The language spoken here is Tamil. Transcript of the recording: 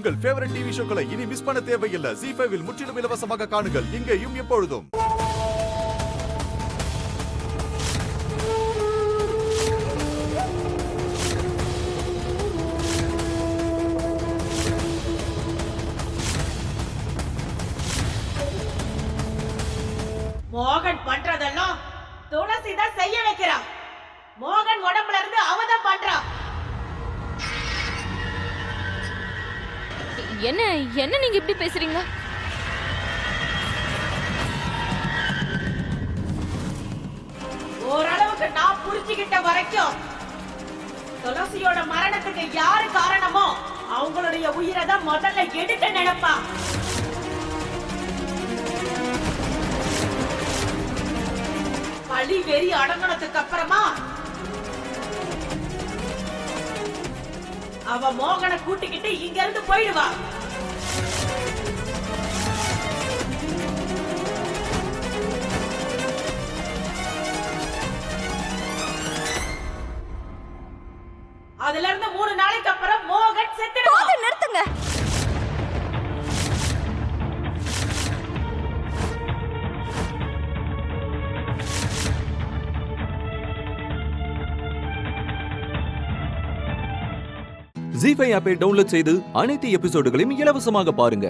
உங்கள் ஃபேவரட் டிவி ஷோக்களை இனி மிஸ் பண்ண தேவையில்லை. ZEE5 இல் முற்றிலும் இலவசமாக காணுங்கள். இங்கேயும் எப்பொழுதும். மோகன் பண்றதெல்லாம் துளசி தான் செய்ய வைக்கிறா. மோகன் உடம்புல இருந்து அவதான் பண்றா. என்ன என்ன நீங்க இப்படி பேசுறீங்க? ஓரளவுக்கு நான் புரிஞ்சுக்கிட்ட வரைக்கும் துளசியோட மரணத்துக்கு யாரு காரணமோ அவங்களுடைய உயிரை தான் முதல்ல எடுக்க நினைப்பா. பழி வெறி அடங்கினதுக்கு அப்புறமா அவ மோகனை கூட்டிக்கிட்டு இங்க இருந்து போயிடுவா. அதுல இருந்து 3 நாளைக்கு அப்புறம் மோகன் செத்துடுவான். நிறுத்துங்க. ZEE5 ஆப்பை டவுன்லோட் செய்து அனைத்து எபிசோடுகளையும் இலவசமாக பாருங்க.